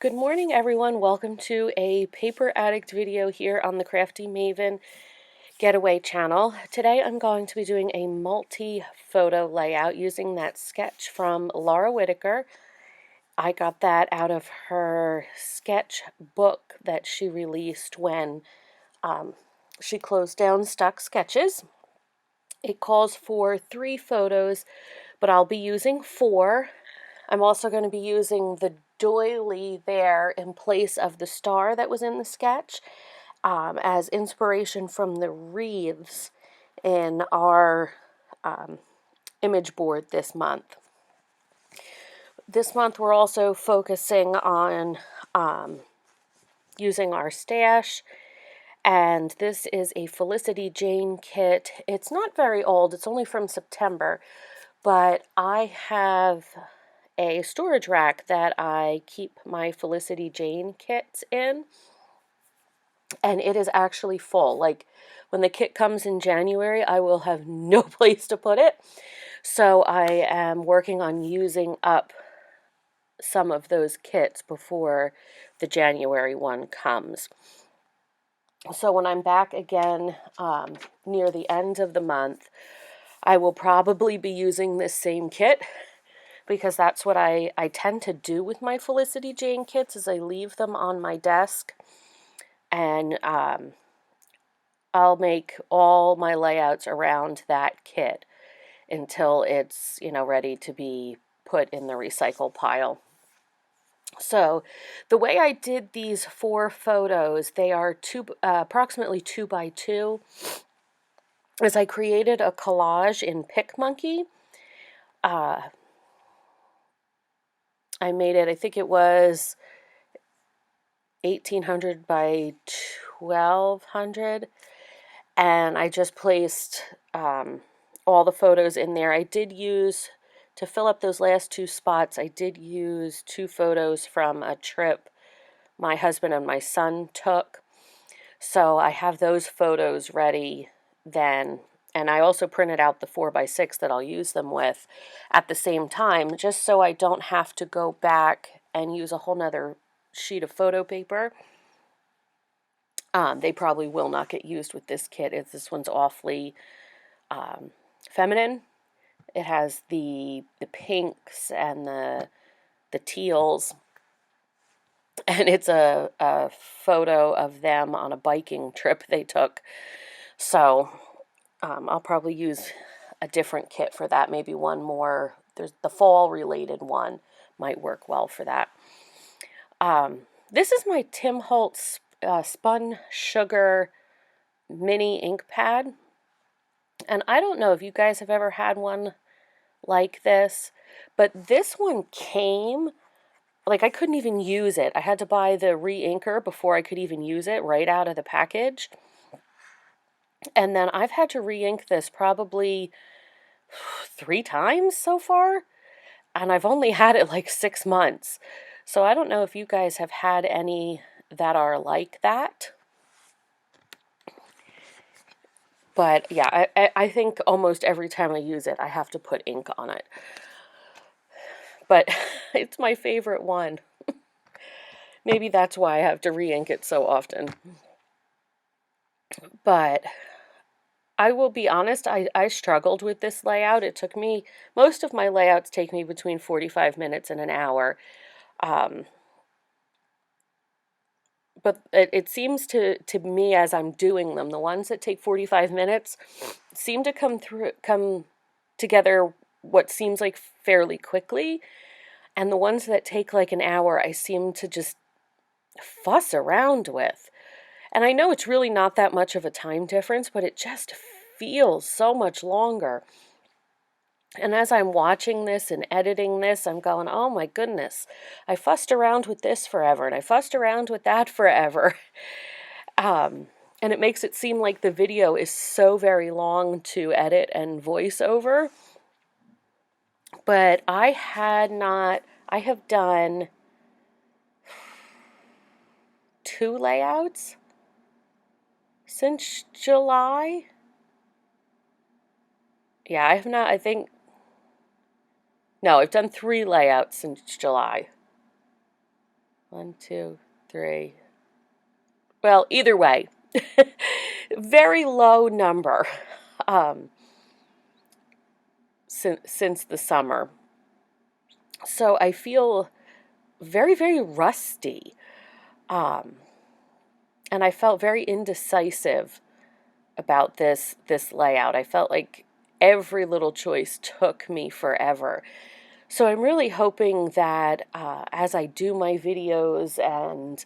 Good morning, everyone. Welcome to a Paper Addict video here on the Crafty Maven Getaway channel. Today I'm going to be doing a multi-photo layout using that sketch from Laura Whitaker. I got that out of her sketch book that she released when she closed down Stock Sketches. It calls for 3 photos, but I'll be using 4. I'm also going to be using the doily there in place of the star that was in the sketch as inspiration from the wreaths in our image board this month. This month we're also focusing on using our stash, and this is a Felicity Jane kit. It's not very old, it's only from September, but I have a storage rack that I keep my Felicity Jane kits in, and it is actually full. Like, when the kit comes in January, I will have no place to put it. So I am working on using up some of those kits before the January one comes. So when I'm back again near the end of the month, I will probably be using this same kit, because that's what I tend to do with my Felicity Jane kits, is I leave them on my desk, and I'll make all my layouts around that kit until it's, ready to be put in the recycle pile. So the way I did these 4 photos, they are approximately 2 by 2, is I created a collage in PicMonkey. I made it, I think it was 1800 by 1200, and I just placed all the photos in there. I did use, to fill up those last 2 spots, I did use 2 photos from a trip my husband and my son took. So I have those photos ready then. And I also printed out the 4x6 that I'll use them with at the same time, just so I don't have to go back and use a whole nother sheet of photo paper. They probably will not get used with this kit. This one's awfully feminine. It has the pinks and the teals, and it's a photo of them on a biking trip they took. So I'll probably use a different kit for that. Maybe one more. There's the fall related one might work well for that. This is my Tim Holtz Spun Sugar mini ink pad. And I don't know if you guys have ever had one like this, but this one came, like, I couldn't even use it. I had to buy the re-inker before I could even use it right out of the package. And then I've had to re-ink this probably 3 times so far, and I've only had it like 6 months. So I don't know if you guys have had any that are like that. But yeah, I think almost every time I use it, I have to put ink on it. But it's my favorite one. Maybe that's why I have to re-ink it so often. But I will be honest, I struggled with this layout. It took me, most of my layouts take me between 45 minutes and an hour. But it seems to me, as I'm doing them, the ones that take 45 minutes seem to come together what seems like fairly quickly. And the ones that take like an hour, I seem to just fuss around with. And I know it's really not that much of a time difference, but it just feels so much longer. And as I'm watching this and editing this, I'm going, oh my goodness, I fussed around with this forever, and I fussed around with that forever. And it makes it seem like the video is so very long to edit and voice over. But I have done 2 layouts since July. Yeah, I have not, I think, no, I've done 3 layouts since July. 1, 2, 3. Well, either way, very low number since the summer. So I feel very, very rusty. Um, and I felt very indecisive about this layout. I felt like every little choice took me forever. So I'm really hoping that as I do my videos and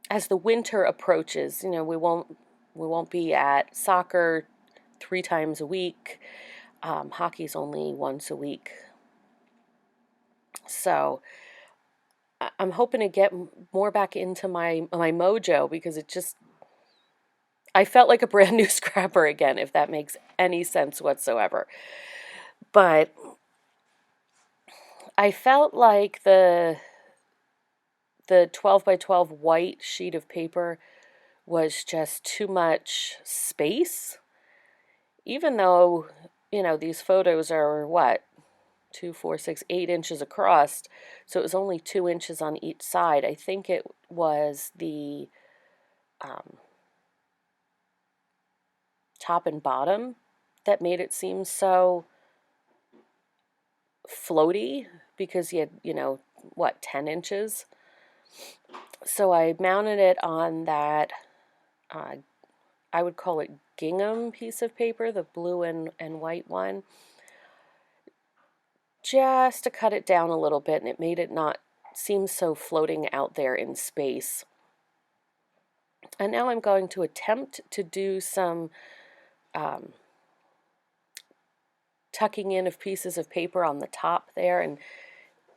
as the winter approaches, we won't be at soccer 3 times a week. Hockey's only once a week. So I'm hoping to get more back into my mojo, because I felt like a brand new scrapper again, if that makes any sense whatsoever. But I felt like the 12 by 12 white sheet of paper was just too much space, even though, these photos are what, 2, 4, 6, 8 inches across, so it was only 2 inches on each side. I think it was the top and bottom that made it seem so floaty, because you had, 10 inches. So I mounted it on that, I would call it gingham piece of paper, the blue and white one, just to cut it down a little bit, and it made it not seem so floating out there in space. And now I'm going to attempt to do some tucking in of pieces of paper on the top there, and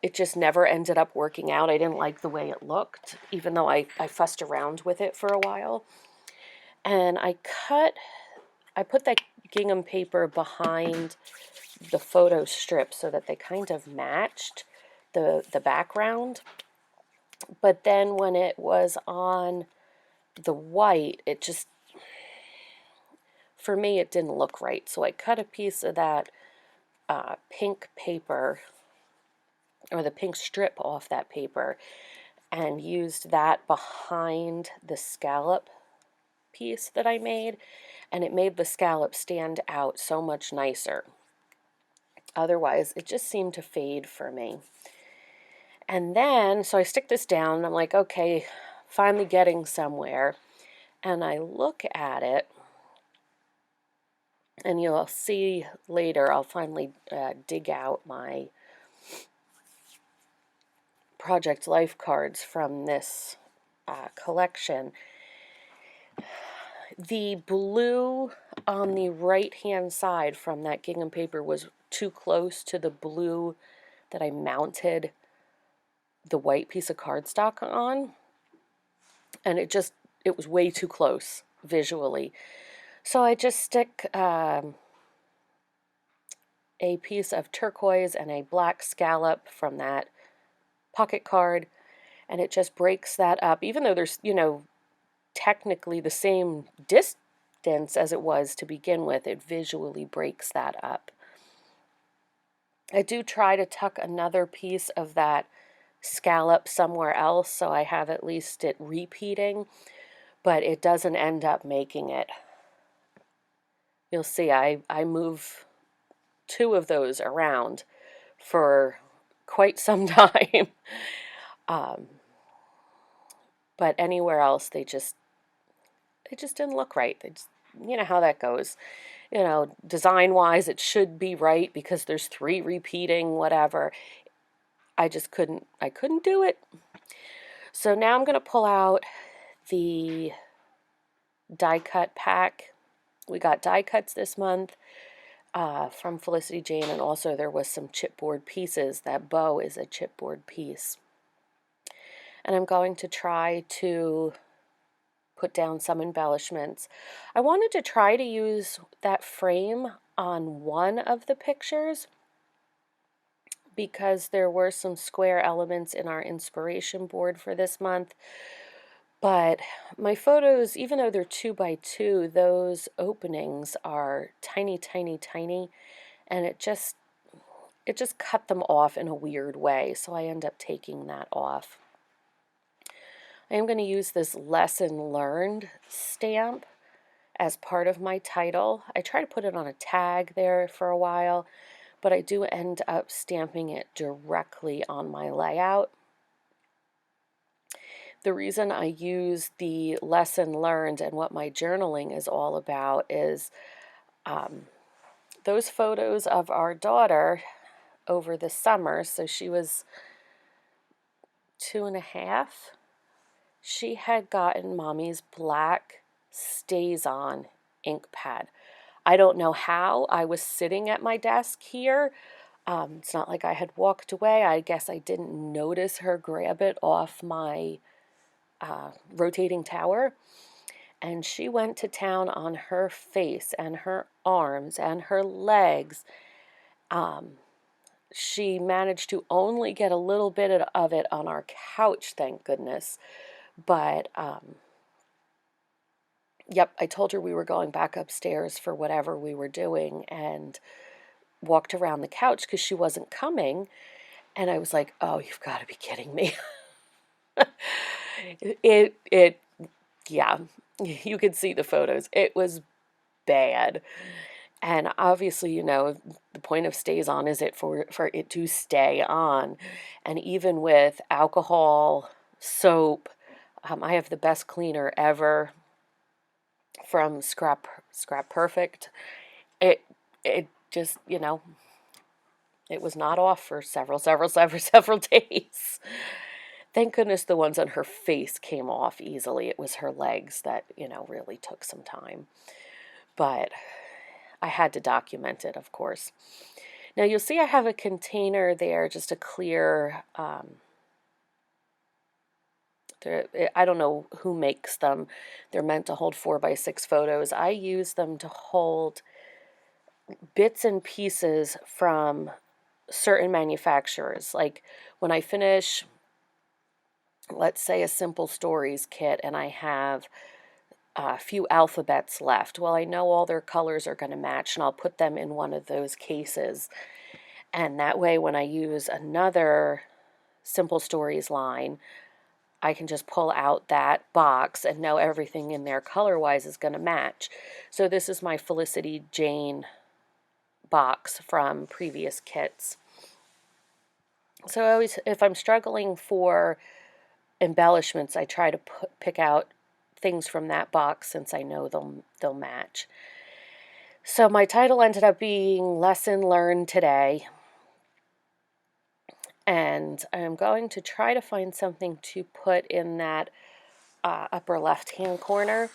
it just never ended up working out. I didn't like the way it looked, even though I fussed around with it for a while. And I put that gingham paper behind the photo strip so that they kind of matched the background. But then when it was on the white, it just, for me, it didn't look right. So I cut a piece of that pink paper, or the pink strip off that paper, and used that behind the scallop piece that I made, and it made the scallop stand out so much nicer. Otherwise, it just seemed to fade for me. And then, so I stick this down, and I'm like, okay, finally getting somewhere. And I look at it, and you'll see later, I'll finally dig out my Project Life cards from this collection. The blue on the right-hand side from that gingham paper was too close to the blue that I mounted the white piece of cardstock on, and it was way too close visually. So I just stick a piece of turquoise and a black scallop from that pocket card, and it just breaks that up, even though there's, technically the same distance as it was to begin with. It visually breaks that up. I do try to tuck another piece of that scallop somewhere else, so I have at least it repeating, but it doesn't end up making it. You'll see I move 2 of those around for quite some time. But anywhere else, they just didn't look right. They just, you know how that goes. Design-wise, it should be right because there's 3 repeating, whatever. I couldn't do it. So now I'm going to pull out the die cut pack. We got die cuts this month from Felicity Jane, and also there was some chipboard pieces. That bow is a chipboard piece. And I'm going to try to put down some embellishments. I wanted to try to use that frame on one of the pictures because there were some square elements in our inspiration board for this month. But my photos, even though they're 2 by 2, those openings are tiny, tiny, tiny, and it just cut them off in a weird way, so I end up taking that off. I am going to use this lesson learned stamp as part of my title. I try to put it on a tag there for a while, but I do end up stamping it directly on my layout. The reason I use the lesson learned and what my journaling is all about is those photos of our daughter over the summer. So she was 2.5. She had gotten Mommy's black Stays-On ink pad. I don't know how. I was sitting at my desk here. It's not like I had walked away. I guess I didn't notice her grab it off my rotating tower. And she went to town on her face and her arms and her legs. She managed to only get a little bit of it on our couch, thank goodness. But, yep, I told her we were going back upstairs for whatever we were doing and walked around the couch because she wasn't coming. And I was like, oh, you've got to be kidding me. Yeah, you could see the photos. It was bad. And obviously, you know, the point of Stays-On is for it to stay on. And even with alcohol, soap, I have the best cleaner ever from Scrap Perfect. It just, you know, it was not off for several days. Thank goodness the ones on her face came off easily. It was her legs that, you know, really took some time. But I had to document it, of course. Now you'll see I have a container there, just a clear, I don't know who makes them. They're meant to hold 4x6 photos. I use them to hold bits and pieces from certain manufacturers. Like when I finish, let's say, a Simple Stories kit and I have a few alphabets left. Well, I know all their colors are going to match, and I'll put them in one of those cases. And that way, when I use another Simple Stories line, I can just pull out that box and know everything in there color-wise is going to match. So this is my Felicity Jane box from previous kits. So I always, if I'm struggling for embellishments, I try to pick out things from that box since I know they'll match. So my title ended up being Lesson Learned Today. And I'm going to try to find something to put in that upper left-hand corner.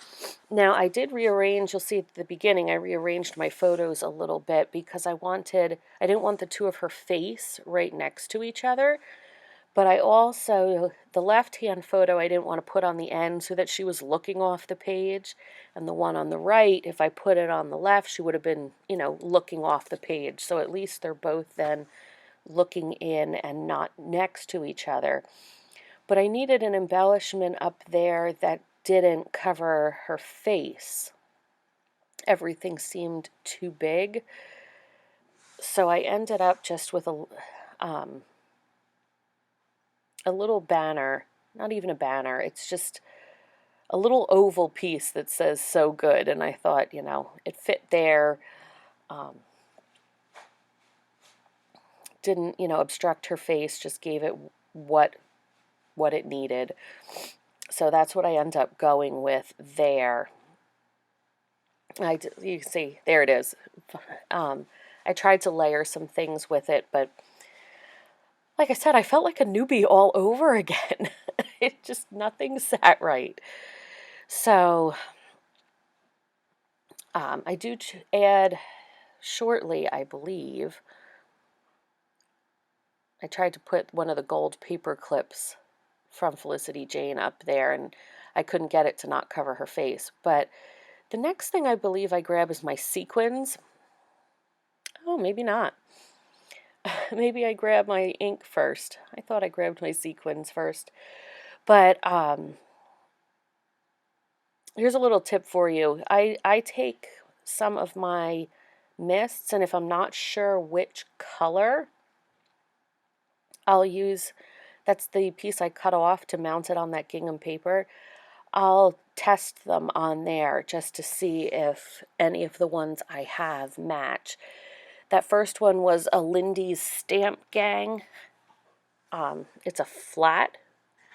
Now, I did rearrange, you'll see at the beginning, I rearranged my photos a little bit because I didn't want the two of her face right next to each other. But I also, the left-hand photo I didn't want to put on the end so that she was looking off the page. And the one on the right, if I put it on the left, she would have been, you know, looking off the page. So at least they're both then looking in and not next to each other. But I needed an embellishment up there that didn't cover her face. Everything seemed too big. So I ended up just with a little banner, not even a banner, it's just a little oval piece that says "so good," and I thought, you know, it fit there, didn't, you know, obstruct her face, just gave it what it needed. So that's what I end up going with there. You can see, there it is. I tried to layer some things with it, but like I said, I felt like a newbie all over again. It just, nothing sat right. So I do add shortly, I believe. I tried to put one of the gold paper clips from Felicity Jane up there, and I couldn't get it to not cover her face. But the next thing I believe I grab is my sequins. Oh, maybe not. Maybe I grab my ink first. I thought I grabbed my sequins first. But here's a little tip for you. I take some of my mists, and if I'm not sure which color I'll use, that's the piece I cut off to mount it on that gingham paper. I'll test them on there just to see if any of the ones I have match. That first one was a Lindy's Stamp Gang. It's a flat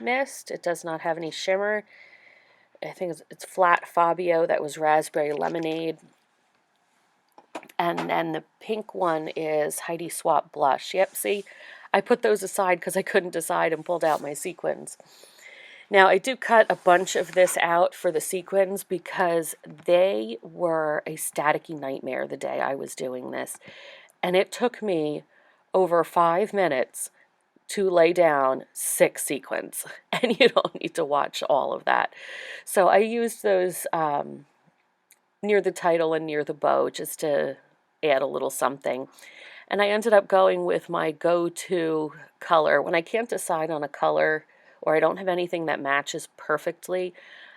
mist. It does not have any shimmer. I think it's flat Fabio. That was raspberry lemonade. And then the pink one is Heidi Swapp Blush. Yep, see, I put those aside because I couldn't decide and pulled out my sequins. Now, I do cut a bunch of this out for the sequins because they were a staticky nightmare the day I was doing this. And it took me over 5 minutes to lay down 6 sequins. And you don't need to watch all of that. So I used those near the title and near the bow just to add a little something. And I ended up going with my go-to color. When I can't decide on a color or I don't have anything that matches perfectly,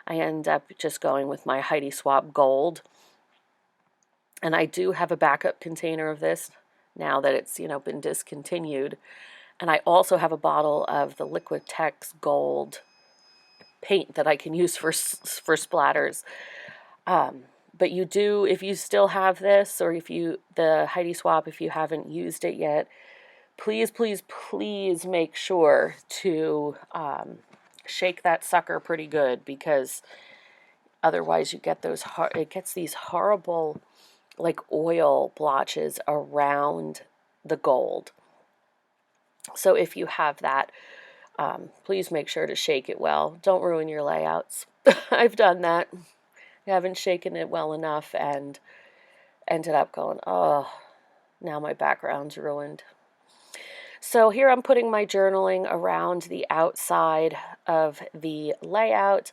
I end up just going with my Heidi Swapp Gold. And I do have a backup container of this now that it's, been discontinued. And I also have a bottle of the Liquitex Gold paint that I can use for splatters. But you do, if you still have this, or the Heidi Swapp, if you haven't used it yet, please, please, please make sure to shake that sucker pretty good, because otherwise you get it gets these horrible, like, oil blotches around the gold. So if you have that, please make sure to shake it well. Don't ruin your layouts. I've done that. I haven't shaken it well enough and ended up going, oh, now my background's ruined. So here I'm putting my journaling around the outside of the layout.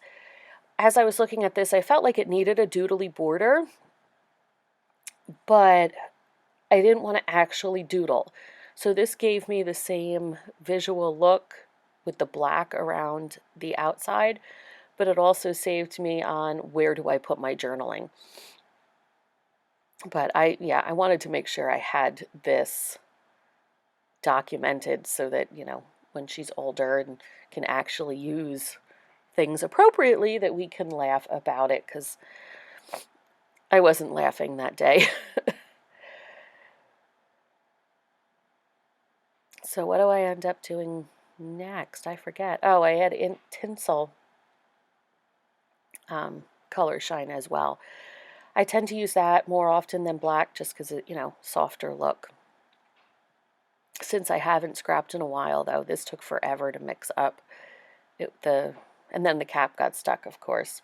As I was looking at this, I felt like it needed a doodly border, but I didn't want to actually doodle. So this gave me the same visual look with the black around the outside, but it also saved me on where do I put my journaling. But I wanted to make sure I had this documented so that, when she's older and can actually use things appropriately, that we can laugh about it, because I wasn't laughing that day. So what do I end up doing next? I forget. Oh, I had tinsel color shine as well. I tend to use that more often than black just because it, softer look. Since I haven't scrapped in a while, though, this took forever to mix up. And then the cap got stuck, of course.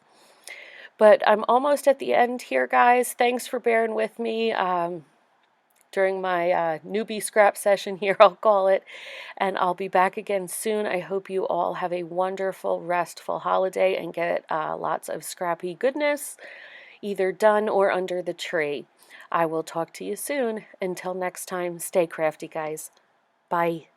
But I'm almost at the end here, guys. Thanks for bearing with me during my newbie scrap session here, I'll call it. And I'll be back again soon. I hope you all have a wonderful, restful holiday and get lots of scrappy goodness, either done or under the tree. I will talk to you soon. Until next time, stay crafty, guys. Bye.